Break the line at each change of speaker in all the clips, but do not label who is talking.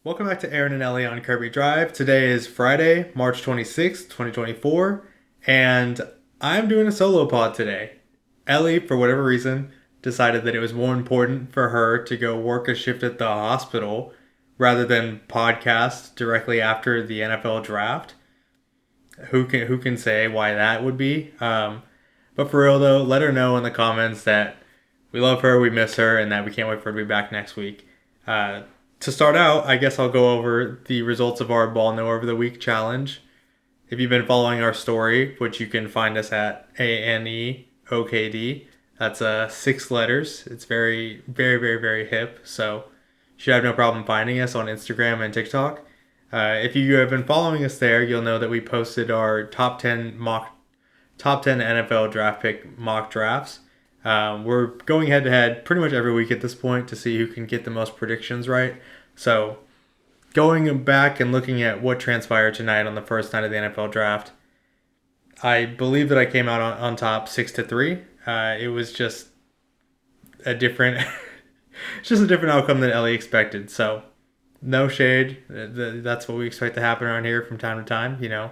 Welcome back to Aaron and Ellie on Kirby Drive. Today is Friday, March 26th, 2024, and I'm doing a solo pod today. Ellie, for whatever reason, decided that it was more important for her to go work a shift at the hospital rather than podcast directly after the NFL draft. Who can say why that would be? But for real though, let her know in the comments that we love her, we miss her, and that we can't wait for her to be back next week. To start out, I guess I'll go over the results of our Ball Know Over the Week challenge. If you've been following our story, which you can find us at ANEOKD, that's 6 letters. It's very, very, very, very hip. So you should have no problem finding us on Instagram and TikTok. If you have been following us there, you'll know that we posted our top 10 NFL draft pick mock drafts. We're going head to head pretty much every week at this point to see who can get the most predictions right. So going back and looking at what transpired tonight on the first night of the NFL draft, I believe that I came out on top 6-3. It was just a different, it's just a different outcome than Ellie expected. So no shade. That's what we expect to happen around here from time to time. You know,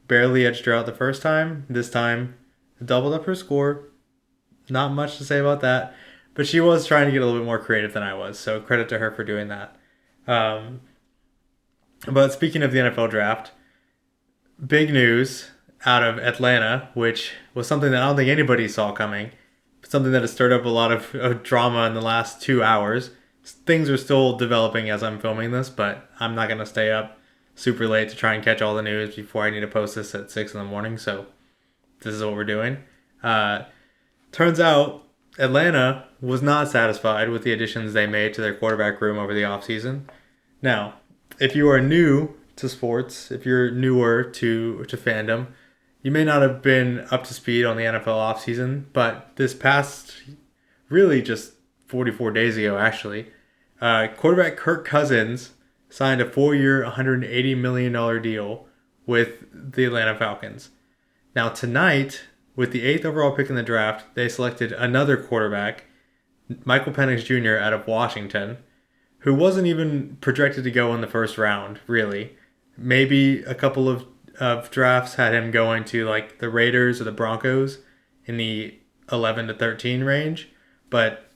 barely edged her out the first time. This time, doubled up her score. Not much to say about that, but she was trying to get a little bit more creative than I was, so credit to her for doing that. But speaking of the NFL draft, big news out of Atlanta, which was something that I don't think anybody saw coming, but something that has stirred up a lot of drama in the last 2 hours. Things are still developing as I'm filming this, but I'm not going to stay up super late to try and catch all the news before I need to post this at 6 in the morning, so this is what we're doing. Turns out Atlanta was not satisfied with the additions they made to their quarterback room over the offseason. Now, if you are new to sports, if you're newer to fandom, you may not have been up to speed on the NFL offseason, but this past, really just 44 days ago actually, quarterback Kirk Cousins signed a 4-year, $180 million deal with the Atlanta Falcons. Now tonight, with the 8th overall pick in the draft, they selected another quarterback, Michael Penix Jr. out of Washington, who wasn't even projected to go in the first round, really. Maybe a couple of drafts had him going to like the Raiders or the Broncos in the 11 to 13 range, but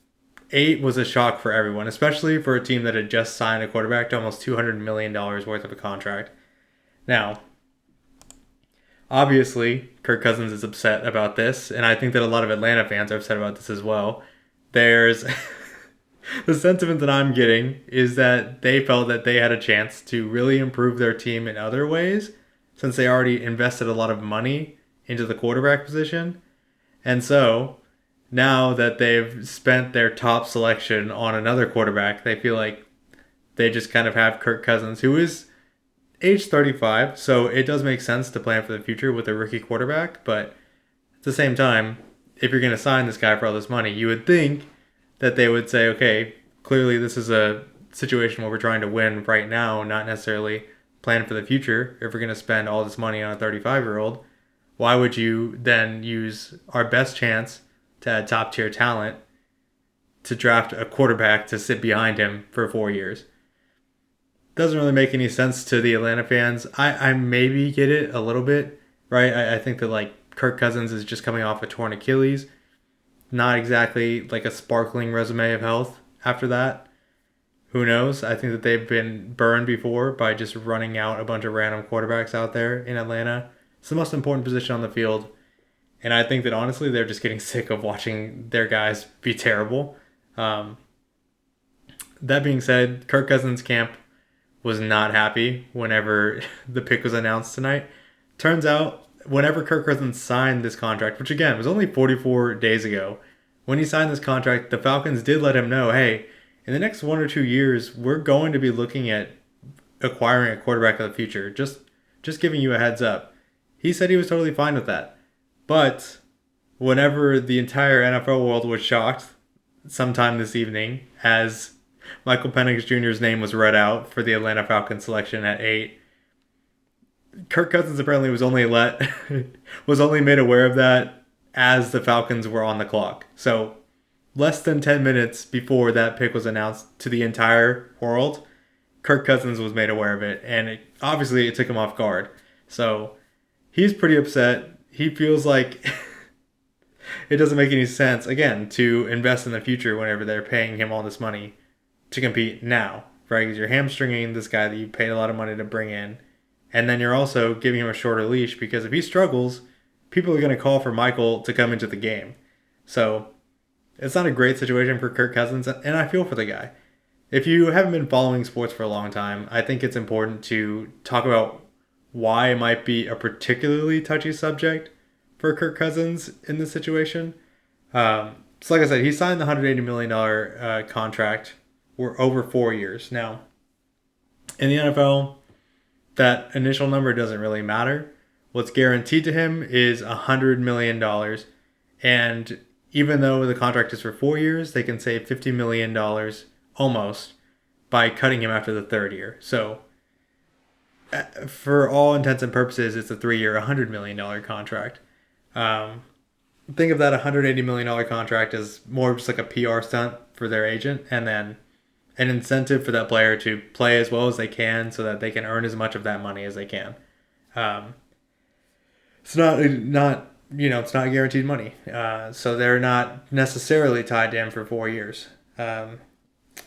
8 was a shock for everyone, especially for a team that had just signed a quarterback to almost $200 million worth of a contract. Now, obviously, Kirk Cousins is upset about this, and I think that a lot of Atlanta fans are upset about this as well. There's the sentiment that I'm getting is that they felt that they had a chance to really improve their team in other ways since they already invested a lot of money into the quarterback position. And so, now that they've spent their top selection on another quarterback, they feel like they just kind of have Kirk Cousins, who is age 35, so it does make sense to plan for the future with a rookie quarterback, but at the same time, if you're going to sign this guy for all this money, you would think that they would say, okay, clearly this is a situation where we're trying to win right now, not necessarily plan for the future. If we're going to spend all this money on a 35-year-old, why would you then use our best chance to add top-tier talent to draft a quarterback to sit behind him for 4 years? Doesn't really make any sense to the Atlanta fans. I maybe get it a little bit, right? I think that like Kirk Cousins is just coming off a torn Achilles. Not exactly like a sparkling resume of health after that. Who knows? I think that they've been burned before by just running out a bunch of random quarterbacks out there in Atlanta. It's the most important position on the field. And I think that honestly, they're just getting sick of watching their guys be terrible. That being said, Kirk Cousins' camp was not happy whenever the pick was announced tonight. Turns out, whenever Kirk Cousins signed this contract, which again was only 44 days ago, when he signed this contract, the Falcons did let him know, hey, in the next 1 or 2 years, we're going to be looking at acquiring a quarterback of the future. Just giving you a heads up. He said he was totally fine with that. But whenever the entire NFL world was shocked sometime this evening as Michael Penix Jr.'s name was read out for the Atlanta Falcons selection at 8. Kirk Cousins apparently was only made aware of that as the Falcons were on the clock. So less than 10 minutes before that pick was announced to the entire world, Kirk Cousins was made aware of it, and obviously it took him off guard. So he's pretty upset. He feels like it doesn't make any sense, again, to invest in the future whenever they're paying him all this money to compete now, right? Because you're hamstringing this guy that you paid a lot of money to bring in, and then you're also giving him a shorter leash because if he struggles, people are going to call for Michael to come into the game. So it's not a great situation for Kirk Cousins, and I feel for the guy. If you haven't been following sports for a long time, I think it's important to talk about why it might be a particularly touchy subject for Kirk Cousins in this situation. So like I said, he signed the $180 million contract over 4 years. Now, in the NFL, that initial number doesn't really matter. What's guaranteed to him is $100 million. And even though the contract is for 4 years, they can save $50 million almost by cutting him after the third year. So for all intents and purposes, it's a 3-year, $100 million contract. Think of that $180 million contract as more just like a PR stunt for their agent, and then an incentive for that player to play as well as they can so that they can earn as much of that money as they can. It's not it's not guaranteed money. So they're not necessarily tied to him for 4 years.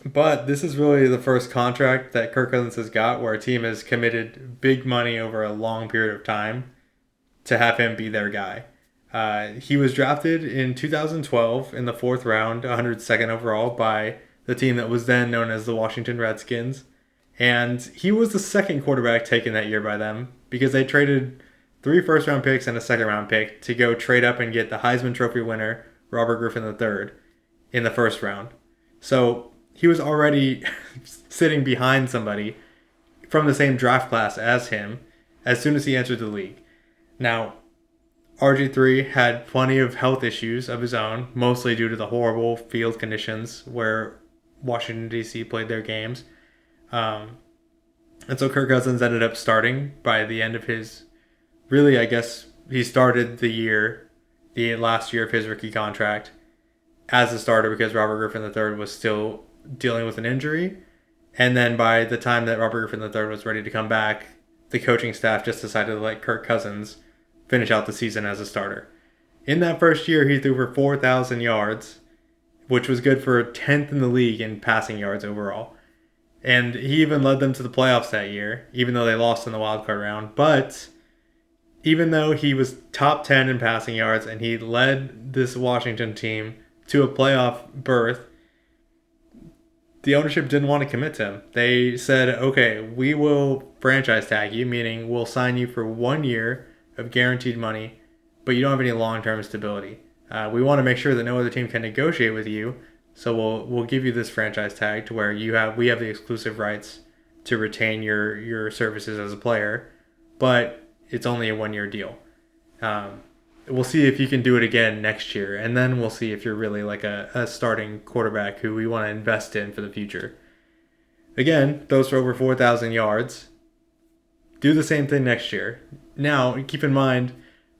But this is really the first contract that Kirk Cousins has got where a team has committed big money over a long period of time to have him be their guy. He was drafted in 2012 in the 4th round, 102nd overall, by the team that was then known as the Washington Redskins. And he was the second quarterback taken that year by them because they traded 3 first-round picks and a second-round pick to go trade up and get the Heisman Trophy winner, Robert Griffin III, in the first round. So he was already sitting behind somebody from the same draft class as him as soon as he entered the league. Now, RG3 had plenty of health issues of his own, mostly due to the horrible field conditions where Washington, D.C. played their games. And so Kirk Cousins ended up starting by the end of his... Really, I guess he started the last year of his rookie contract as a starter because Robert Griffin III was still dealing with an injury. And then by the time that Robert Griffin III was ready to come back, the coaching staff just decided to let Kirk Cousins finish out the season as a starter. In that first year, he threw for 4,000 yards, which was good for 10th in the league in passing yards overall. And he even led them to the playoffs that year, even though they lost in the wildcard round. But even though he was top 10 in passing yards and he led this Washington team to a playoff berth, the ownership didn't want to commit to him. They said, okay, we will franchise tag you, meaning we'll sign you for 1 year of guaranteed money, but you don't have any long-term stability. We want to make sure that no other team can negotiate with you, so we'll give you this franchise tag to where we have the exclusive rights to retain your services as a player, but it's only a 1-year deal. We'll see if you can do it again next year, and then we'll see if you're really like a starting quarterback who we want to invest in for the future. Again, those for over 4,000 yards. Do the same thing next year. Now, keep in mind,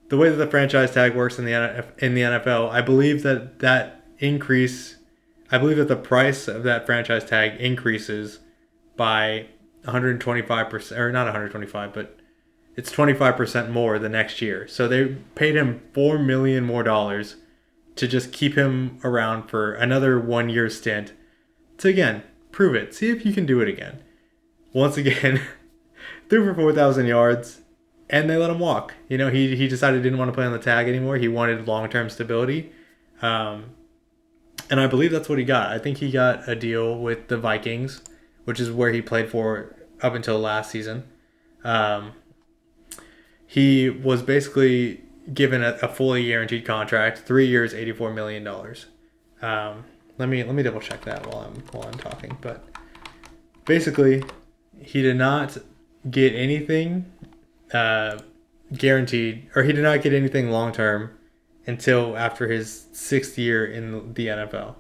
the way that the franchise tag works in the NFL, I believe that the price of that franchise tag increases by 125%, or not 125, but it's 25% more the next year. So they paid him $4 million more to just keep him around for another 1-year stint to, again, prove it. See if you can do it again. Once again, threw for 4,000 yards, and they let him walk. He decided he didn't want to play on the tag anymore. He wanted long-term stability. And I believe that's what he got. I think he got a deal with the Vikings, which is where he played for up until last season. He was basically given a fully guaranteed contract, 3 years, $84 million. Let me double check that while I'm talking. But basically, he did not get anything guaranteed, or he did not get anything long term until after his 6th year in the NFL.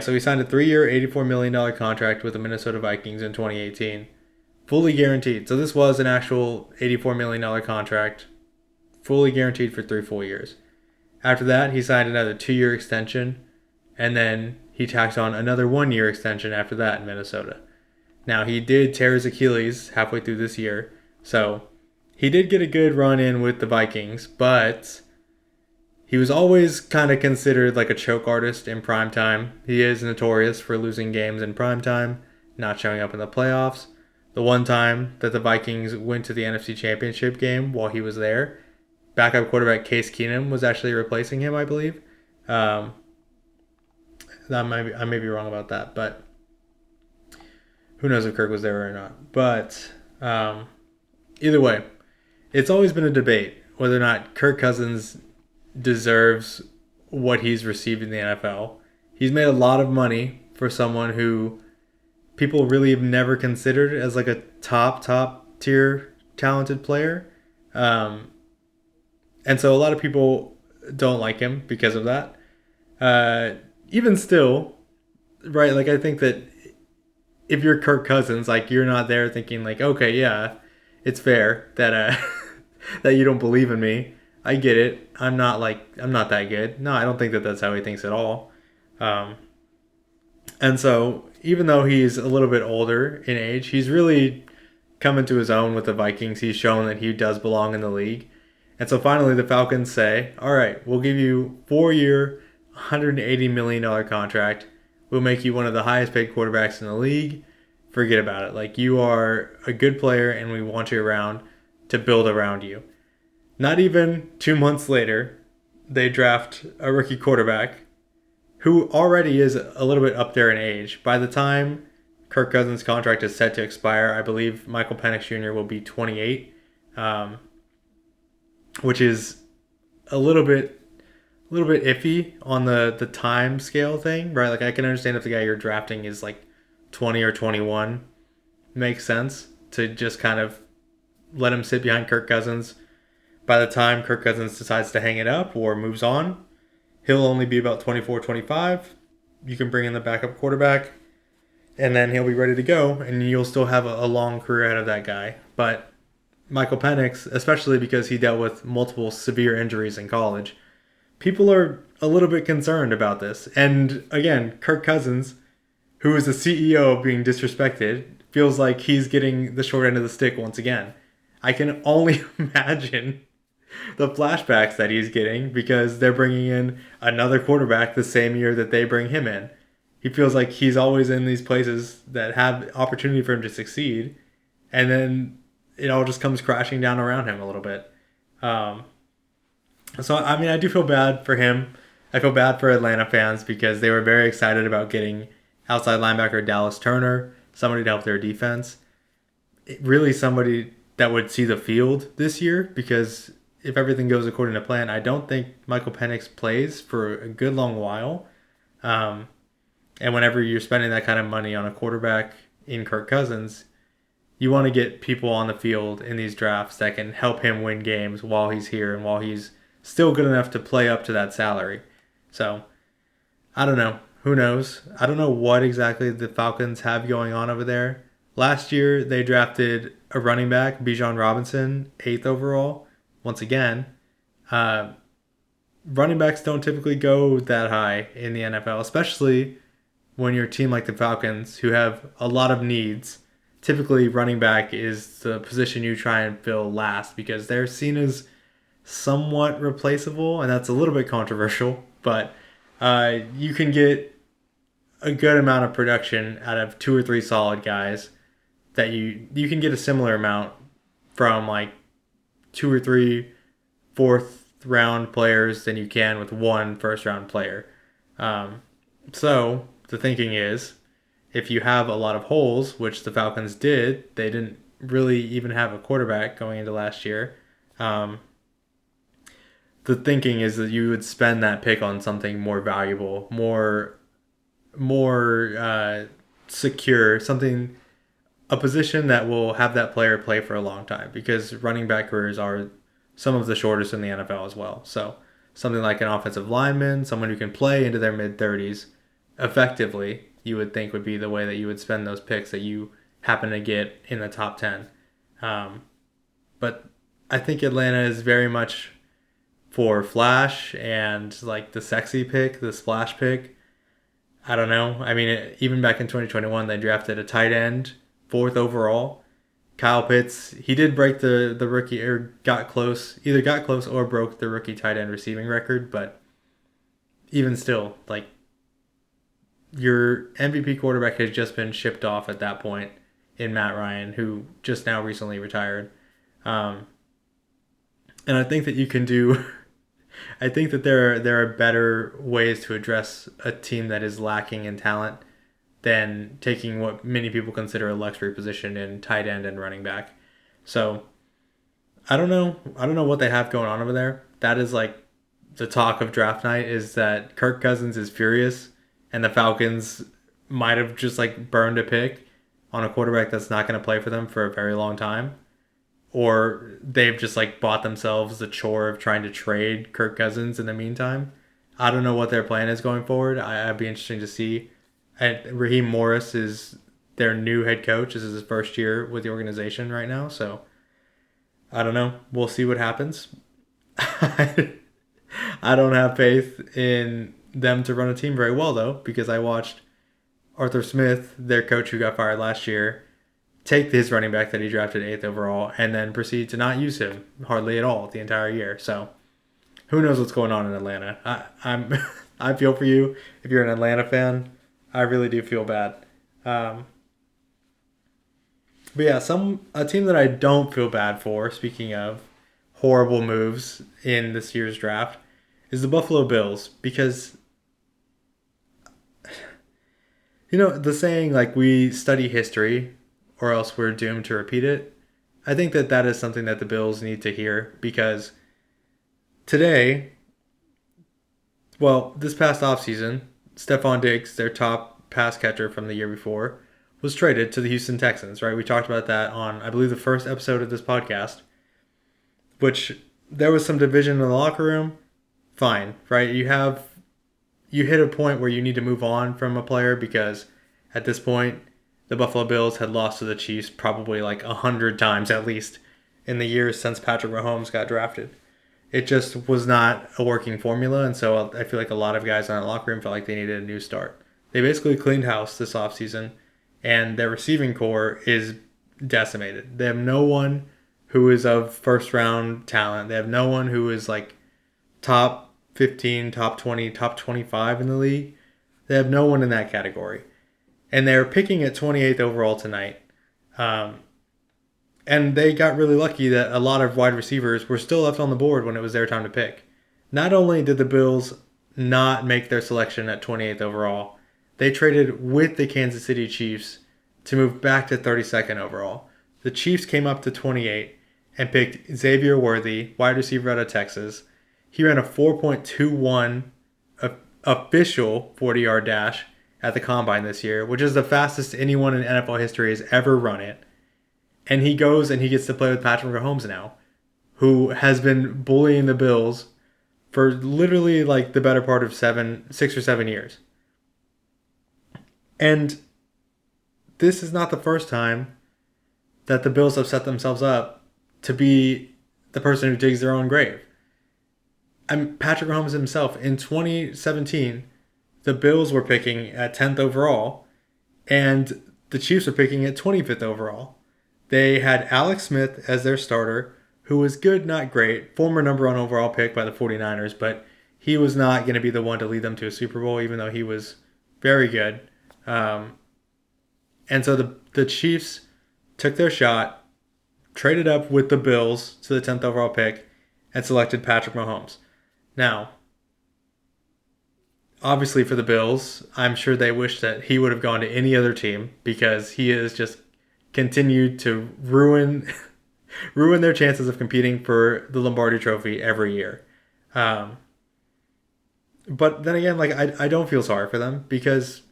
So he signed a 3-year, $84 million contract with the Minnesota Vikings in 2018. Fully guaranteed. So this was an actual $84 million contract, fully guaranteed for 3 full years. After that, he signed another 2-year extension and then he tacked on another 1 year extension after that in Minnesota. Now, he did tear his Achilles halfway through this year, so he did get a good run in with the Vikings, but he was always kind of considered like a choke artist in primetime. He is notorious for losing games in primetime, not showing up in the playoffs. The one time that the Vikings went to the NFC Championship game while he was there, backup quarterback Case Keenum was actually replacing him, I believe. I may be wrong about that, but who knows if Kirk was there or not. But either way, it's always been a debate whether or not Kirk Cousins deserves what he's received in the NFL. He's made a lot of money for someone who people really have never considered as like a top tier talented player. And so a lot of people don't like him because of that. Even still, right, like I think that if you're Kirk Cousins, like you're not there thinking like, okay, yeah, it's fair that that you don't believe in me. I get it. I'm not that good. No, I don't think that that's how he thinks at all. And so even though he's a little bit older in age, he's really come into his own with the Vikings. He's shown that he does belong in the league. And so finally the Falcons say, all right, we'll give you 4-year, $180 million contract. We'll make you one of the highest paid quarterbacks in the league. Forget about it. Like, you are a good player and we want you around to build around you. Not even 2 months later, they draft a rookie quarterback who already is a little bit up there in age. By the time Kirk Cousins' contract is set to expire, I believe Michael Penix Jr. will be 28, which is a little bit iffy on the time scale thing, right? Like, I can understand if the guy you're drafting is like 20 or 21, makes sense to just kind of let him sit behind Kirk Cousins. By the time Kirk Cousins decides to hang it up or moves on, he'll only be about 24, 25. You can bring in the backup quarterback, and then he'll be ready to go, and you'll still have a long career ahead of that guy. But Michael Penix, especially because he dealt with multiple severe injuries in college, people are a little bit concerned about this. And again, Kirk Cousins, who is the CEO of being disrespected, feels like he's getting the short end of the stick once again. I can only imagine the flashbacks that he's getting because they're bringing in another quarterback the same year that they bring him in. He feels like he's always in these places that have opportunity for him to succeed, and then it all just comes crashing down around him a little bit. So, I mean, I do feel bad for him. I feel bad for Atlanta fans because they were very excited about getting outside linebacker Dallas Turner, somebody to help their defense. Really somebody that would see the field this year, because if everything goes according to plan, I don't think Michael Penix plays for a good long while. And whenever you're spending that kind of money on a quarterback in Kirk Cousins, you want to get people on the field in these drafts that can help him win games while he's here and while he's still good enough to play up to that salary. So, I don't know. Who knows? I don't know what exactly the Falcons have going on over there. Last year, they drafted a running back, Bijan Robinson, 8th overall. Once again, running backs don't typically go that high in the NFL, especially when you're a team like the Falcons who have a lot of needs. Typically, running back is the position you try and fill last because they're seen as somewhat replaceable, and that's a little bit controversial, but you can get a good amount of production out of 2 or 3 solid guys that you can get a similar amount from like 2 or 3 fourth round players than you can with 1 first round player. So the thinking is, if you have a lot of holes, which the Falcons did, they didn't really even have a quarterback going into last year. The thinking is that you would spend that pick on something more valuable, more secure, something, a position that will have that player play for a long time, because running back careers are some of the shortest in the NFL as well. So something like an offensive lineman, someone who can play into their mid-30s effectively, you would think would be the way that you would spend those picks that you happen to get in the top 10. But I think Atlanta is very much for flash and like the sexy pick, the splash pick. I don't know. I mean, even back in 2021, they drafted a tight end, fourth overall. Kyle Pitts, he did break the rookie, or either got close or broke the rookie tight end receiving record, but even still, like, your MVP quarterback has just been shipped off at that point in Matt Ryan, who just now recently retired. Um, and I think that you can do. I think that there are better ways to address a team that is lacking in talent than taking what many people consider a luxury position in tight end and running back. So I don't know. I don't know what they have going on over there. That is like the talk of draft night, is that Kirk Cousins is furious and the Falcons might have just like burned a pick on a quarterback that's not going to play for them for a very long time. Or they've just like bought themselves the chore of trying to trade Kirk Cousins in the meantime. I don't know what their plan is going forward. I'd be interesting to see. And Raheem Morris is their new head coach. This is his first year with the organization right now. So I don't know. We'll see what happens. I don't have faith in them to run a team very well, though, because I watched Arthur Smith, their coach who got fired last year, take his running back that he drafted 8th overall and then proceed to not use him hardly at all the entire year. So who knows what's going on in Atlanta. I feel for you if you're an Atlanta fan. I really do feel bad. But yeah, a team that I don't feel bad for, speaking of horrible moves in this year's draft, is the Buffalo Bills. Because, you know, the saying, like, we study history or else we're doomed to repeat it. I think that is something that the Bills need to hear, because today, well, this past offseason, Stephon Diggs, their top pass catcher from the year before, was traded to the Houston Texans, right? We talked about that on, I believe, the first episode of this podcast, which there was some division in the locker room. Fine, right? You hit a point where you need to move on from a player, because at this point, the Buffalo Bills had lost to the Chiefs probably like 100 times at least in the years since Patrick Mahomes got drafted. It just was not a working formula, and so I feel like a lot of guys in that locker room felt like they needed a new start. They basically cleaned house this offseason, and their receiving core is decimated. They have no one who is of first-round talent. They have no one who is like top 15, top 20, top 25 in the league. They have no one in that category. And they're picking at 28th overall tonight. And they got really lucky that a lot of wide receivers were still left on the board when it was their time to pick. Not only did the Bills not make their selection at 28th overall, they traded with the Kansas City Chiefs to move back to 32nd overall. The Chiefs came up to 28 and picked Xavier Worthy, wide receiver out of Texas. He ran a 4.21 official 40-yard dash at the Combine this year, which is the fastest anyone in NFL history has ever run it. And he goes and he gets to play with Patrick Mahomes now, who has been bullying the Bills for literally like the better part of 6 or 7 years. And this is not the first time that the Bills have set themselves up to be the person who digs their own grave. Patrick Mahomes himself, in 2017, the Bills were picking at 10th overall, and the Chiefs were picking at 25th overall. They had Alex Smith as their starter, who was good, not great, former number 1 overall pick by the 49ers, but he was not going to be the one to lead them to a Super Bowl, even though he was very good. And so the Chiefs took their shot, traded up with the Bills to the 10th overall pick, and selected Patrick Mahomes. Now, obviously for the Bills, I'm sure they wish that he would have gone to any other team, because he has just continued to ruin their chances of competing for the Lombardi Trophy every year. But then again, like I don't feel sorry for them, because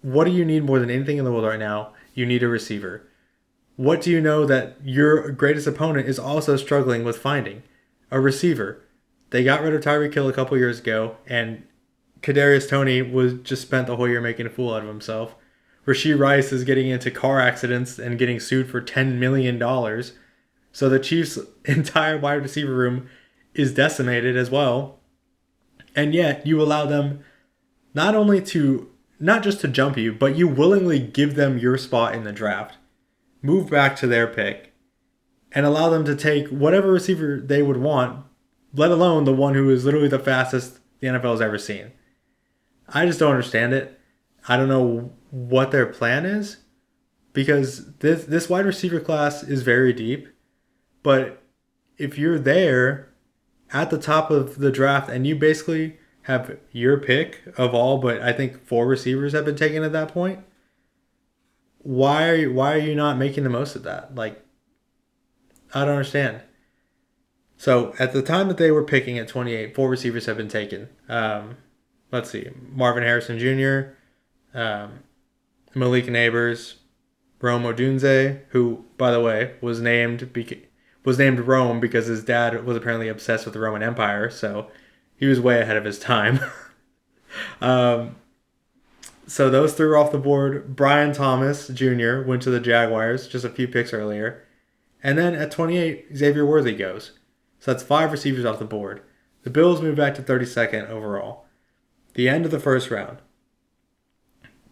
what do you need more than anything in the world right now? You need a receiver. What do you know that your greatest opponent is also struggling with finding? A receiver. They got rid of Tyreek Hill a couple years ago, and Kadarius Toney was just spent the whole year making a fool out of himself. Rashee Rice is getting into car accidents and getting sued for $10 million. So the Chiefs' entire wide receiver room is decimated as well. And yet you allow them not only to not just to jump you, but you willingly give them your spot in the draft, move back to their pick, and allow them to take whatever receiver they would want, let alone the one who is literally the fastest the NFL has ever seen. I just don't understand it. I don't know what their plan is, because this wide receiver class is very deep. But if you're there at the top of the draft and you basically have your pick of all, but I think 4 receivers have been taken at that point, why are you not making the most of that? Like, I don't understand. So at the time that they were picking at 28, 4 receivers have been taken. Let's see, Marvin Harrison Jr., Malik Neighbors, Rome Odunze, who, by the way, was named Rome because his dad was apparently obsessed with the Roman Empire, so he was way ahead of his time. So those 3 were off the board. Brian Thomas Jr. went to the Jaguars just a few picks earlier. And then at 28, Xavier Worthy goes. So that's 5 receivers off the board. The Bills move back to 32nd overall. The end of the first round.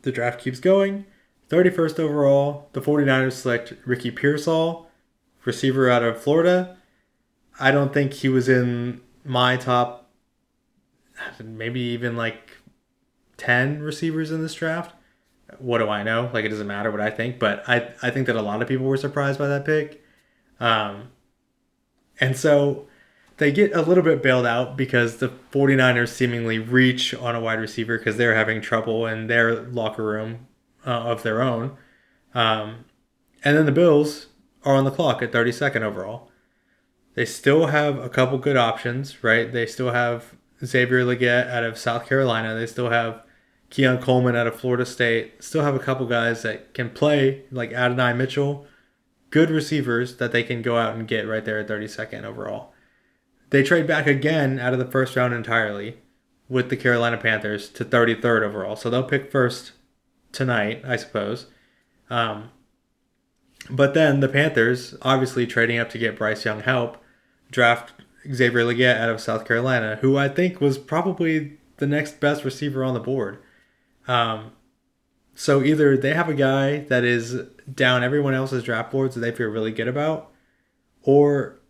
The draft keeps going. 31st overall, the 49ers select Ricky Pearsall, receiver out of Florida. I don't think he was in my top, maybe even like 10 receivers in this draft. What do I know? Like, it doesn't matter what I think, but I think that a lot of people were surprised by that pick. And so they get a little bit bailed out because the 49ers seemingly reach on a wide receiver because they're having trouble in their locker room of their own. And then the Bills are on the clock at 32nd overall. They still have a couple good options, right? They still have Xavier Legette out of South Carolina. They still have Keon Coleman out of Florida State. Still have a couple guys that can play, like Adonai Mitchell. Good receivers that they can go out and get right there at 32nd overall. They trade back again out of the first round entirely with the Carolina Panthers to 33rd overall. So they'll pick first tonight, I suppose. But then the Panthers, obviously trading up to get Bryce Young help, draft Xavier Legette out of South Carolina, who I think was probably the next best receiver on the board. So either they have a guy that is down everyone else's draft boards that they feel really good about, or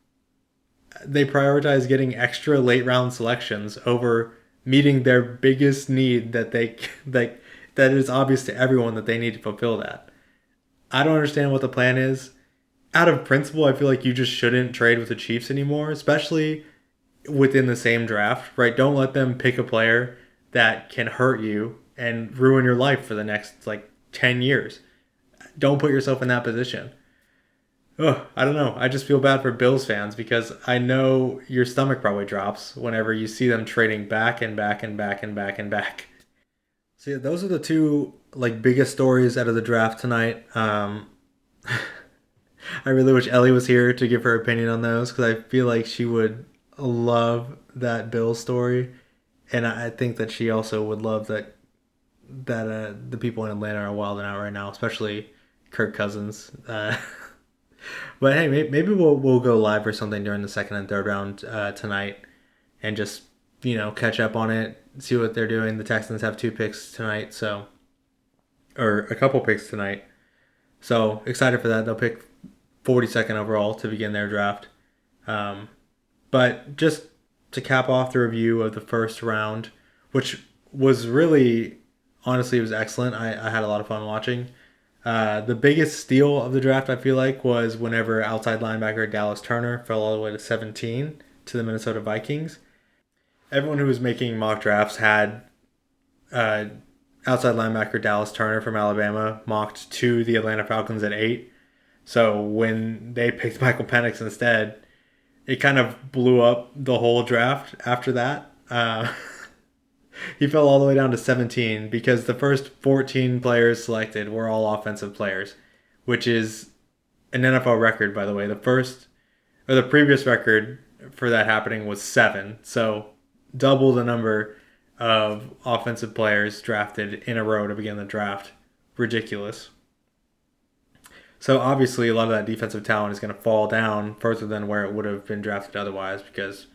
they prioritize getting extra late round selections over meeting their biggest need that that is obvious to everyone that they need to fulfill that. I don't understand what the plan is. Out of principle, I feel like you just shouldn't trade with the Chiefs anymore, especially within the same draft, right? Don't let them pick a player that can hurt you and ruin your life for the next 10 years. Don't put yourself in that position. Ugh, I don't know. I just feel bad for Bills fans because I know your stomach probably drops whenever you see them trading back and back and back and back and back. So yeah, those are the 2 biggest stories out of the draft tonight. I really wish Elle was here to give her opinion on those because I feel like she would love that Bills story, and I think that she also would love that the people in Atlanta are wilding out right now, especially Kirk Cousins. But hey, maybe we'll go live or something during the second and third round tonight, and just catch up on it, see what they're doing. The Texans have 2 picks tonight, or a couple picks tonight. So excited for that. They'll pick 42nd overall to begin their draft. But just to cap off the review of the first round, which was really, honestly, it was excellent. I had a lot of fun watching. The biggest steal of the draft, I feel like, was whenever outside linebacker Dallas Turner fell all the way to 17 to the Minnesota Vikings. Everyone who was making mock drafts had outside linebacker Dallas Turner from Alabama mocked to the Atlanta Falcons at 8. So when they picked Michael Penix instead, it kind of blew up the whole draft after that. He fell all the way down to 17 because the first 14 players selected were all offensive players, which is an NFL record, by the way. The previous record for that happening was 7. So double the number of offensive players drafted in a row to begin the draft. Ridiculous. So obviously a lot of that defensive talent is going to fall down further than where it would have been drafted otherwise, because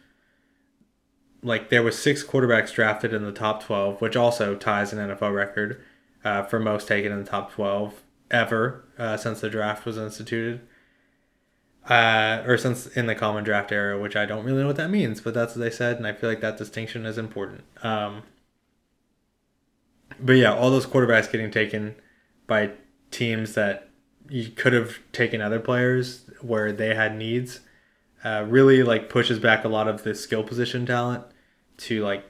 there was 6 quarterbacks drafted in the top 12, which also ties an NFL record. for most taken in the top 12 ever since the draft was instituted. Or since in the common draft era, which I don't really know what that means, but that's what they said, and I feel like that distinction is important. But yeah, all those quarterbacks getting taken by teams that you could have taken other players where they had needs really like pushes back a lot of the skill position talent to like,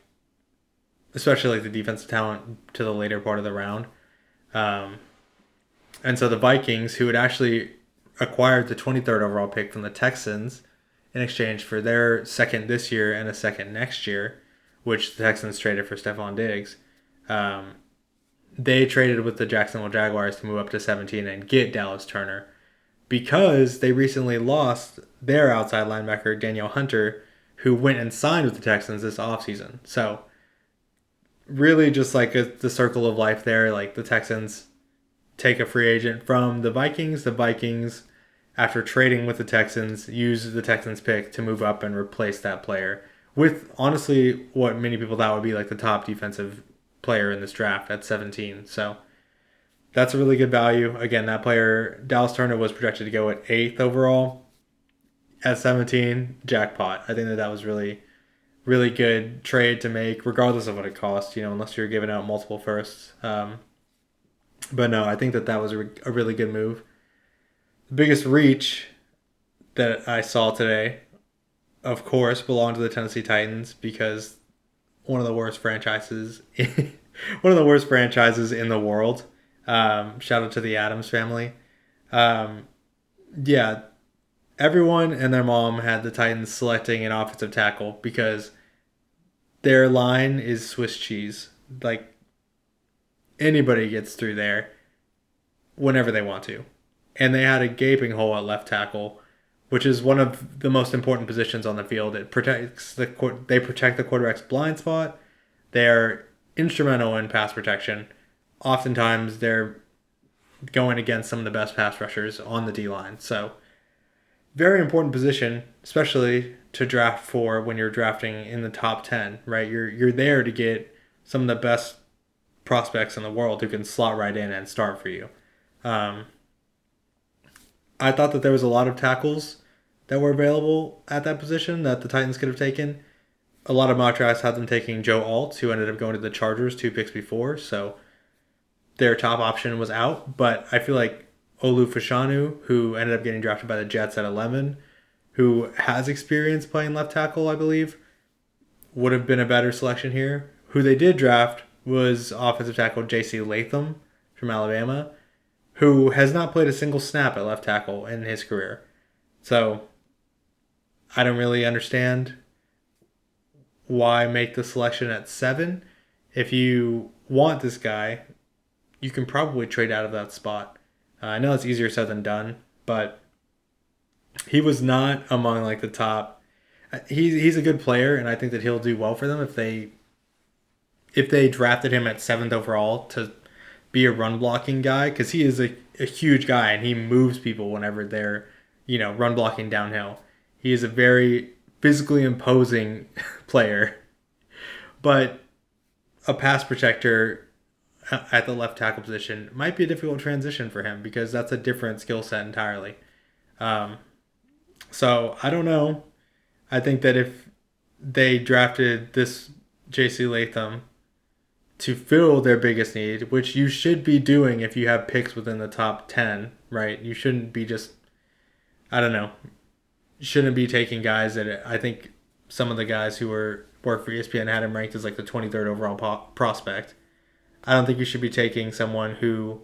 especially like the defensive talent to the later part of the round. And so the Vikings, who had actually acquired the 23rd overall pick from the Texans in exchange for their second this year and a second next year, which the Texans traded for Stephon Diggs, they traded with the Jacksonville Jaguars to move up to 17 and get Dallas Turner because they recently lost their outside linebacker, Daniel Hunter, who went and signed with the Texans this offseason. So really just like the circle of life there, like the Texans take a free agent from the Vikings. The Vikings, after trading with the Texans, use the Texans pick to move up and replace that player with honestly what many people thought would be like the top defensive player in this draft at 17. So that's a really good value. Again, that player, Dallas Turner, was projected to go at 8th overall. At 17, jackpot. I think that was really, really good trade to make, regardless of what it cost, unless you're giving out multiple firsts. But no, I think that was a really good move. The biggest reach that I saw today, of course, belonged to the Tennessee Titans because one of the worst franchises in the world. Shout out to the Addams family. Yeah, everyone and their mom had the Titans selecting an offensive tackle because their line is Swiss cheese. Like, anybody gets through there whenever they want to. And they had a gaping hole at left tackle, which is one of the most important positions on the field. They protect the quarterback's blind spot. They're instrumental in pass protection. Oftentimes, they're going against some of the best pass rushers on the D-line. So, very important position, especially to draft for when you're drafting in the top 10, right? You're there to get some of the best prospects in the world who can slot right in and start for you. I thought that there was a lot of tackles that were available at that position that the Titans could have taken. A lot of mock drafts had them taking Joe Alt, who ended up going to the Chargers 2 picks before, so their top option was out. But I feel like Olu Fashanu, who ended up getting drafted by the Jets at 11, who has experience playing left tackle, I believe, would have been a better selection here. Who they did draft was offensive tackle J.C. Latham from Alabama, who has not played a single snap at left tackle in his career. So I don't really understand why make the selection at 7. If you want this guy, you can probably trade out of that spot. I know it's easier said than done, but he was not among like the top. He's a good player, and I think that he'll do well for them if they drafted him at 7th overall to be a run blocking guy, because he is a huge guy and he moves people whenever they're run blocking downhill. He is a very physically imposing player, but a pass protector at the left tackle position might be a difficult transition for him because that's a different skill set entirely. So I don't know. I think that if they drafted this J.C. Latham to fill their biggest need, which you should be doing if you have picks within the top 10, right? You shouldn't be just, I don't know, shouldn't be taking guys that I think some of the guys who work for ESPN had him ranked as like the 23rd overall prospect. I don't think you should be taking someone who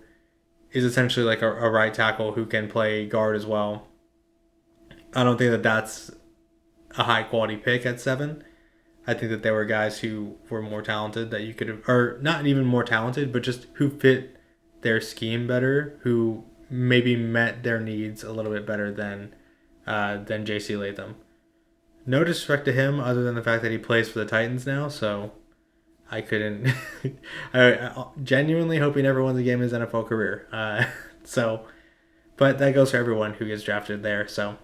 is essentially like a right tackle who can play guard as well. I don't think that that's a high quality pick at 7. I think that there were guys who were more talented that you could have, or not even more talented, but just who fit their scheme better, who maybe met their needs a little bit better than J.C. Latham. No disrespect to him other than the fact that he plays for the Titans now, so I couldn't. I genuinely hope he never wins a game in his NFL career. But that goes for everyone who gets drafted there, so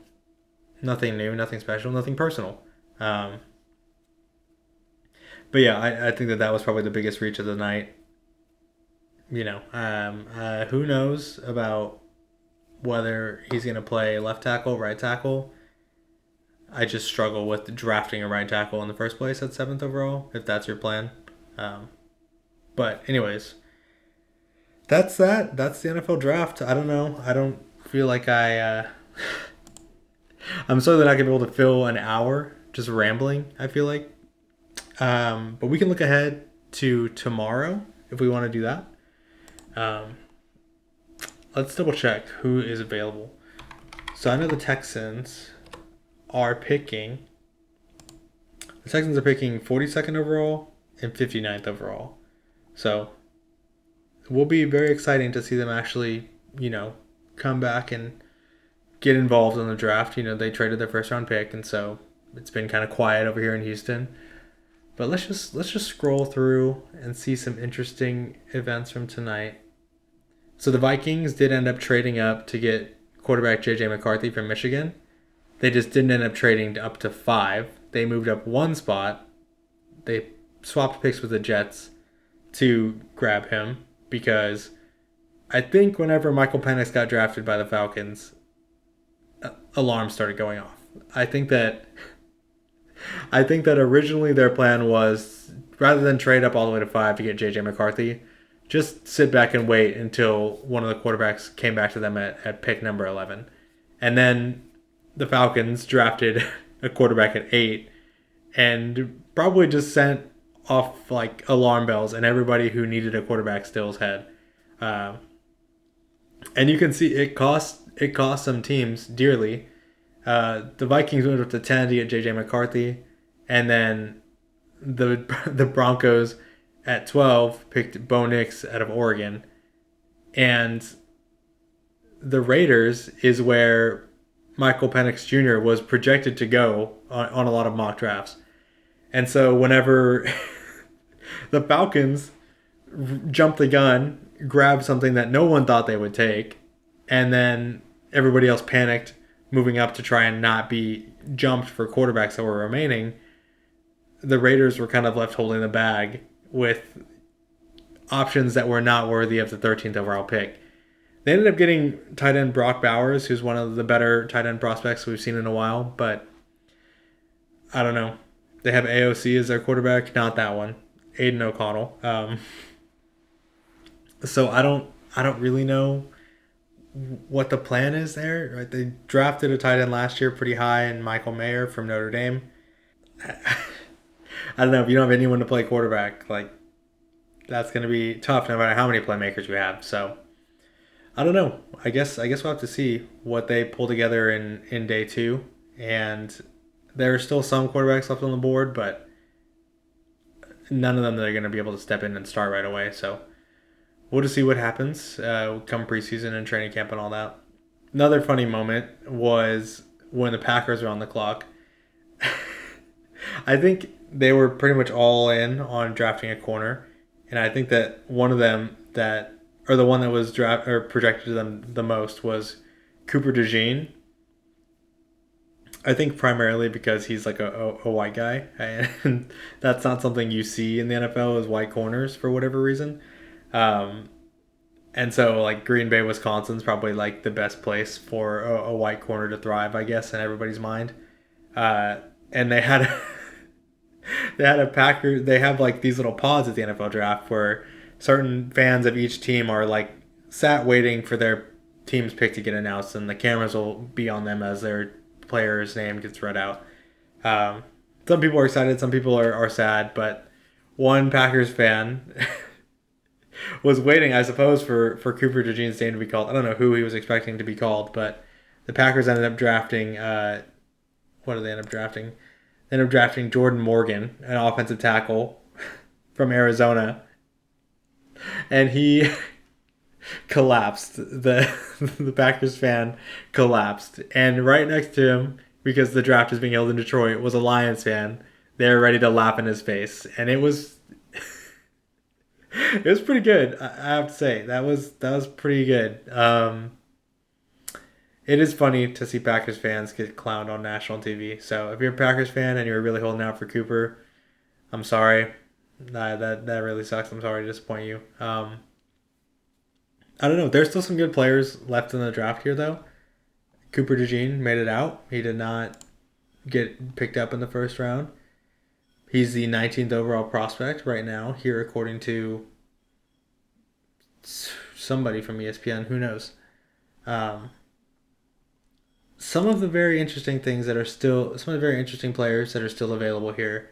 nothing new, nothing special, nothing personal. But yeah, I think that was probably the biggest reach of the night. who knows about whether he's going to play left tackle, right tackle. I just struggle with drafting a right tackle in the first place at 7th overall, if that's your plan. Um, but anyways, that's that. That's the NFL draft. I don't know. I don't feel like I'm certainly not going to be able to fill an hour just rambling, I feel like. But we can look ahead to tomorrow if we want to do that. Let's double check who is available. So I know the Texans are picking 42nd overall and 59th overall. So it will be very exciting to see them actually, come back and get involved in the draft. They traded their first round pick, and so it's been kind of quiet over here in Houston. But let's just scroll through and see some interesting events from tonight. So the Vikings did end up trading up to get quarterback J.J. McCarthy from Michigan. They just didn't end up trading up to 5. They moved up one spot. They swapped picks with the Jets to grab him because I think whenever Michael Penix got drafted by the Falcons, alarms started going off. I think that originally their plan was, rather than trade up all the way to 5 to get J.J. McCarthy, just sit back and wait until one of the quarterbacks came back to them at pick number 11. And then the Falcons drafted a quarterback at 8 and probably just sent off like alarm bells in everybody who needed a quarterback still's head. And you can see it cost some teams dearly. The Vikings moved up to 10 to get J.J. McCarthy, and then the Broncos at 12 picked Bo Nix out of Oregon, and the Raiders is where Michael Penix Jr. was projected to go on a lot of mock drafts. And so whenever the Falcons jumped the gun, grabbed something that no one thought they would take, and then everybody else panicked, moving up to try and not be jumped for quarterbacks that were remaining, the Raiders were kind of left holding the bag with options that were not worthy of the 13th overall pick. They ended up getting tight end Brock Bowers, who's one of the better tight end prospects we've seen in a while, but I don't know. They have AOC as their quarterback, not that one, Aiden O'Connell. So I don't really know what the plan is there. Right? They drafted a tight end last year pretty high in Michael Mayer from Notre Dame. I don't know, if you don't have anyone to play quarterback, like, that's going to be tough no matter how many playmakers we have. So I don't know. I guess we'll have to see what they pull together in day 2. And there are still some quarterbacks left on the board, but none of them that are going to be able to step in and start right away. So we'll just see what happens come preseason and training camp and all that. Another funny moment was when the Packers were on the clock. I think they were pretty much all in on drafting a corner, and I think that one of them the one that was projected to them the most was Cooper DeJean. I think primarily because he's like a white guy, and that's not something you see in the NFL is white corners for whatever reason. And so like Green Bay, Wisconsin's probably like the best place for a white corner to thrive, I guess, in everybody's mind. And they had they have like these little pods at the NFL draft where certain fans of each team are like sat waiting for their team's pick to get announced, and the cameras will be on them as their player's name gets read out. Some people are excited, some people are sad, but one Packers fan was waiting, I suppose, for Cooper DeJean's name to be called. I don't know who he was expecting to be called, but the Packers ended up drafting what did they end up drafting? They ended up drafting Jordan Morgan, an offensive tackle from Arizona. And he collapsed. The Packers fan collapsed. And right next to him, because the draft is being held in Detroit, was a Lions fan. They were ready to laugh in his face. And it was it was pretty good, I have to say. That was pretty good. It is funny to see Packers fans get clowned on national TV. So if you're a Packers fan and you're really holding out for Cooper, I'm sorry. That really sucks. I'm sorry to disappoint you. I don't know. There's still some good players left in the draft here, though. Cooper DeJean made it out. He did not get picked up in the first round. He's the 19th overall prospect right now, here according to somebody from ESPN. Who knows? Um, some of the very interesting things that are still, some of the very interesting players that are still available here.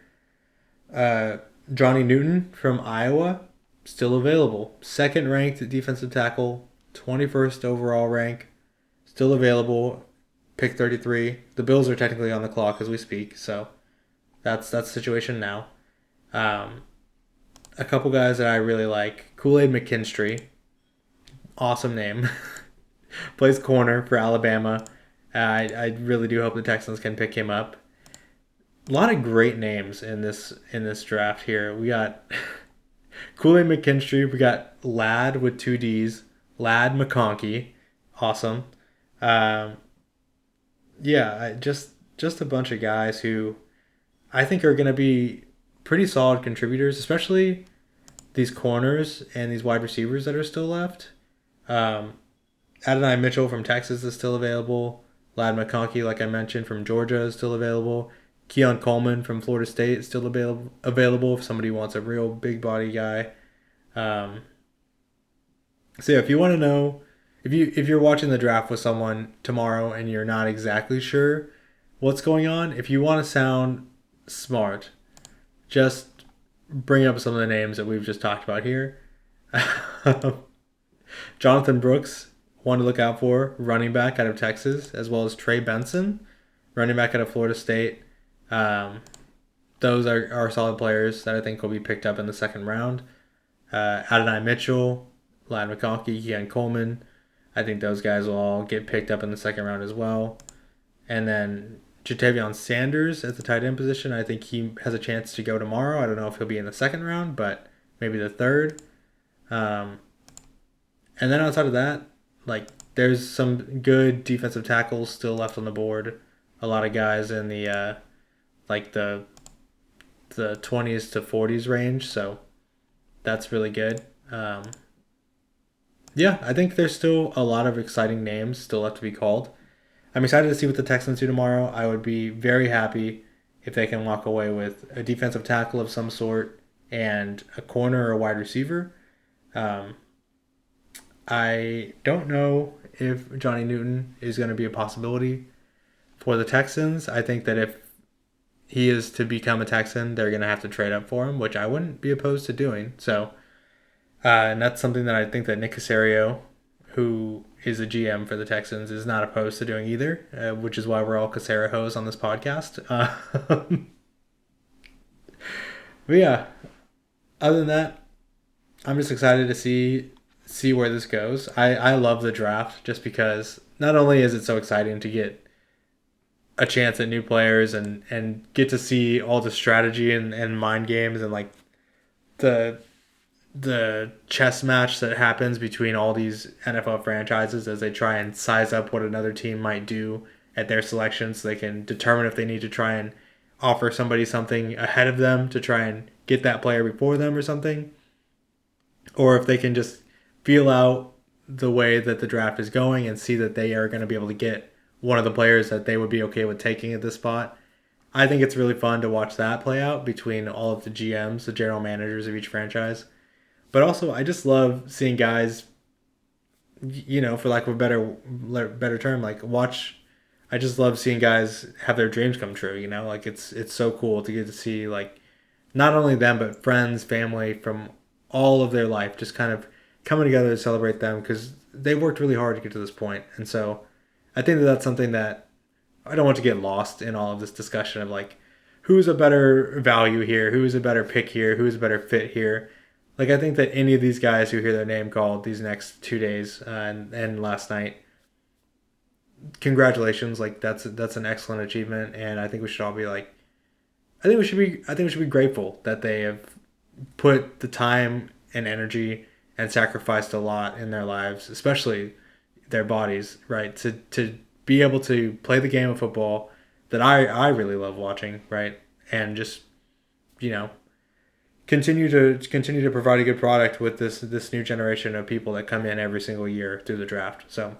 Uh, Johnny Newton from Iowa, still available. Second ranked defensive tackle, 21st overall rank, still available. Pick 33. The Bills are technically on the clock as we speak, so that's the situation now. Um, a couple guys that I really like. Kool-Aid McKinstry, awesome name. Plays corner for Alabama. I really do hope the Texans can pick him up. A lot of great names in this draft here. We got Kool-Aid McKinstry. We got Ladd with two D's. Ladd McConkey. Awesome. Um, just a bunch of guys who I think are going to be pretty solid contributors, especially these corners and these wide receivers that are still left. Um, Adonai Mitchell from Texas is still available. Ladd McConkey, like I mentioned, from Georgia is still available. Keon Coleman from Florida State is still available if somebody wants a real big body guy. Um, so yeah, if you want to know, if you're watching the draft with someone tomorrow and you're not exactly sure what's going on, if you want to sound smart, just bring up some of the names that we've just talked about here. Jonathan Brooks, one to look out for, running back out of Texas, as well as Trey Benson, running back out of Florida State. Those are solid players that I think will be picked up in the second round. Adonai Mitchell, Ladd McConkey, Keon Coleman. I think those guys will all get picked up in the second round as well. And then Jatavion Sanders at the tight end position. I think he has a chance to go tomorrow. I don't know if he'll be in the second round, but maybe the third. And then outside of that, like there's some good defensive tackles still left on the board. A lot of guys in the like the 20s to 40s range, so that's really good. Yeah, I think there's still a lot of exciting names still left to be called. I'm excited to see what the Texans do tomorrow. I would be very happy if they can walk away with a defensive tackle of some sort and a corner or a wide receiver. Um, I don't know if Johnny Newton is going to be a possibility for the Texans. I think that if he is to become a Texan, they're going to have to trade up for him, which I wouldn't be opposed to doing. So, and that's something that I think that Nick Caserio, who is a GM for the Texans, is not opposed to doing either, which is why we're all Caserio on this podcast. But yeah, other than that, I'm just excited to see where this goes. I love the draft just because not only is it so exciting to get a chance at new players and get to see all the strategy and mind games and like the chess match that happens between all these NFL franchises as they try and size up what another team might do at their selection so they can determine if they need to try and offer somebody something ahead of them to try and get that player before them or something. Or if they can just feel out the way that the draft is going and see that they are going to be able to get one of the players that they would be okay with taking at this spot. I think it's really fun to watch that play out between all of the GMs, the general managers of each franchise. But also, I just love seeing guys, for lack of a better term, like watch. I just love seeing guys have their dreams come true. Like it's so cool to get to see like not only them but friends, family from all of their life just kind of coming together to celebrate them because they worked really hard to get to this point. And so I think that that's something that I don't want to get lost in all of this discussion of like who's a better value here, who's a better pick here, who's a better fit here. Like I think that any of these guys who hear their name called these next 2 days and last night, congratulations! Like that's an excellent achievement, and I think we should all be like, I think we should be grateful that they have put the time and energy and sacrificed a lot in their lives, especially their bodies, right? To be able to play the game of football that I really love watching, right? And just, continue to provide a good product with this new generation of people that come in every single year through the draft. So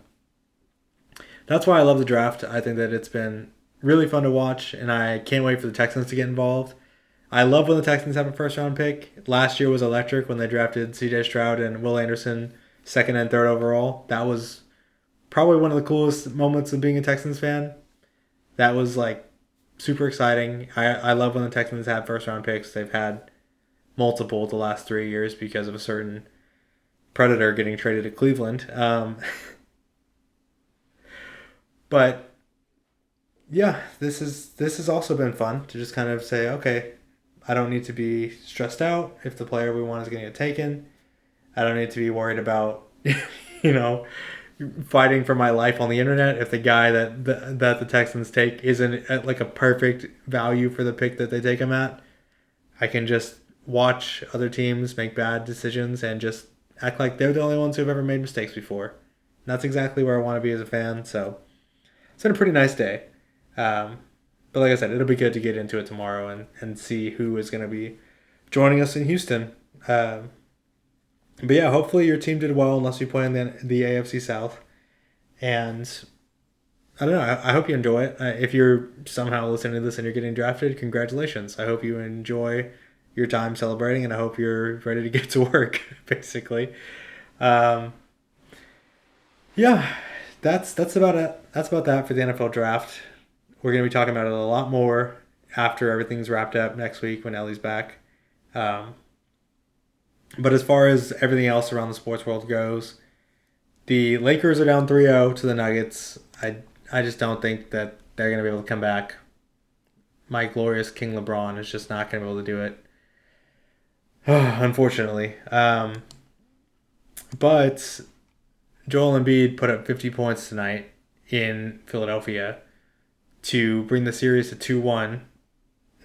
that's why I love the draft. I think that it's been really fun to watch, and I can't wait for the Texans to get involved. I love when the Texans have a first round pick. Last year was electric when they drafted C.J. Stroud and Will Anderson second and third overall. That was probably one of the coolest moments of being a Texans fan. That was like super exciting. I love when the Texans have first round picks. They've had multiple the last 3 years because of a certain predator getting traded to Cleveland. But yeah, this has also been fun to just kind of say, okay, I don't need to be stressed out if the player we want is going to get taken. I don't need to be worried about, you know, fighting for my life on the internet if the guy that the Texans take isn't at like a perfect value for the pick that they take him at. I can just watch other teams make bad decisions and just act like they're the only ones who've ever made mistakes before. And that's exactly where I want to be as a fan. So it's been a pretty nice day. But like I said, it'll be good to get into it tomorrow and see who is going to be joining us in Houston. But yeah, hopefully your team did well unless you play in the AFC South. And I don't know. I hope you enjoy it. If you're somehow listening to this and you're getting drafted, congratulations. I hope you enjoy your time celebrating, and I hope you're ready to get to work, basically. Yeah, that's about it. That's about that for the NFL draft. We're going to be talking about it a lot more after everything's wrapped up next week when Ellie's back. But as far as everything else around the sports world goes, the Lakers are down 3-0 to the Nuggets. I just don't think that they're going to be able to come back. My glorious King LeBron is just not going to be able to do it. Unfortunately. But Joel Embiid put up 50 points tonight in Philadelphia to bring the series to 2-1.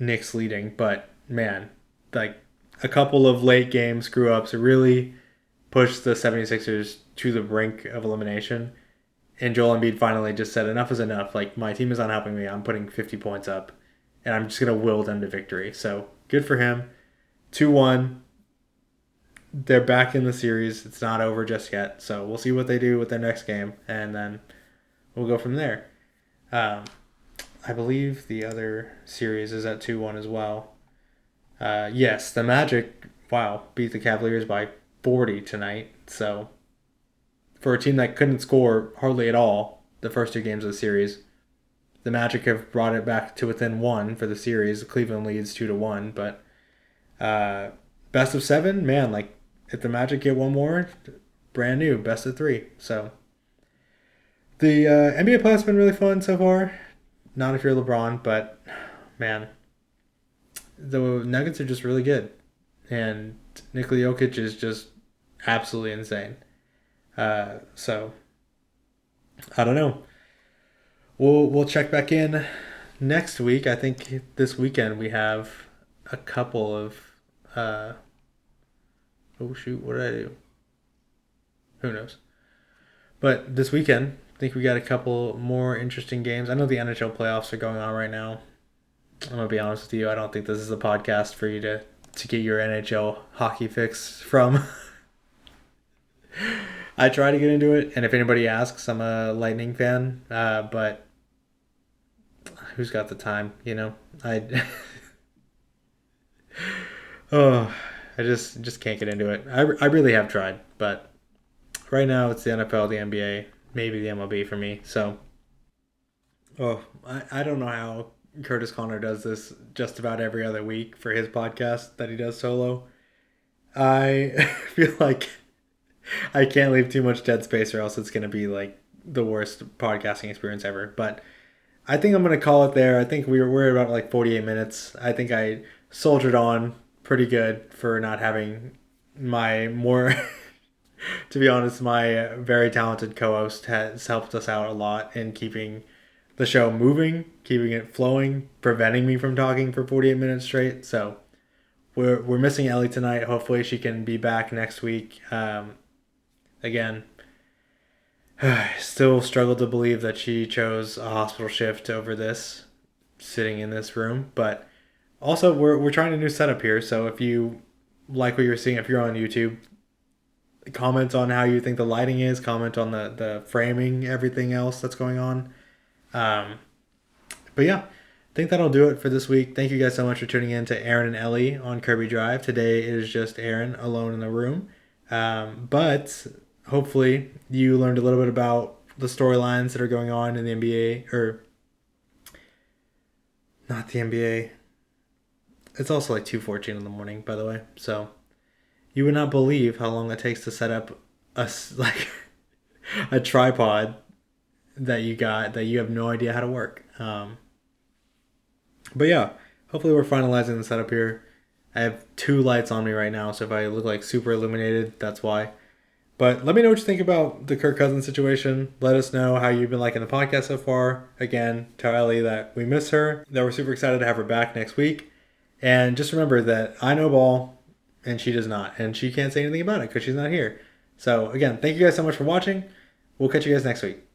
Knicks leading. But, man, like a couple of late game screw-ups really pushed the 76ers to the brink of elimination. And Joel Embiid finally just said, enough is enough. Like, my team is not helping me. I'm putting 50 points up. And I'm just going to will them to victory. So, good for him. 2-1. They're back in the series. It's not over just yet. So, we'll see what they do with their next game. And then we'll go from there. I believe the other series is at 2-1 as well. Yes, the Magic, beat the Cavaliers by 40 tonight. So, for a team that couldn't score hardly at all the first two games of the series, the Magic have brought it back to within one for the series. Cleveland leads 2-1, but best of 7, man, like if the Magic get one more, brand new, best of 3. So the NBA playoffs been really fun so far. Not if you're LeBron, but man, the Nuggets are just really good, and Nikola Jokic is just absolutely insane. So I don't know. We'll check back in next week. I think this weekend we have a couple of oh shoot, what did I do? Who knows? But this weekend, I think we got a couple more interesting games. I know the NHL playoffs are going on right now. I'm gonna be honest with you. I don't think this is a podcast for you to get your NHL hockey fix from. I try to get into it, and if anybody asks, I'm a Lightning fan. But who's got the time? You know, I just can't get into it. I really have tried, but right now it's the NFL, the NBA, maybe the MLB for me. So, I don't know how Curtis Connor does this just about every other week for his podcast that he does solo. I feel like I can't leave too much dead space or else it's going to be like the worst podcasting experience ever. But I think I'm going to call it there. I think we're about like 48 minutes. I think I soldiered on pretty good for not having my more, to be honest, my very talented co-host has helped us out a lot in keeping the show moving, keeping it flowing, preventing me from talking for 48 minutes straight. So we're missing Ellie tonight. Hopefully she can be back next week. Again, I still struggle to believe that she chose a hospital shift over this, sitting in this room. But also, we're trying a new setup here. So if you like what you're seeing if you're on YouTube. Comment on how you think the lighting is. Comment on the framing, everything else that's going on. But yeah, I think that'll do it for this week. Thank you guys so much for tuning in to Aaron and Elle on Kirby Drive. Today is just Aaron alone in the room. But hopefully you learned a little bit about the storylines that are going on in the NBA, or not the NBA. It's also like 2:14 in the morning, by the way. So you would not believe how long it takes to set up a tripod that you got that you have no idea how to work. But yeah, hopefully we're finalizing the setup here. I have 2 lights on me right now, so if I look like super illuminated, that's why. But let me know what you think about the Kirk Cousins situation. Let us know how you've been liking the podcast so far. Again, tell Elle that we miss her, that we're super excited to have her back next week. And just remember that I know ball and she does not. And she can't say anything about it because she's not here. So again, thank you guys so much for watching. We'll catch you guys next week.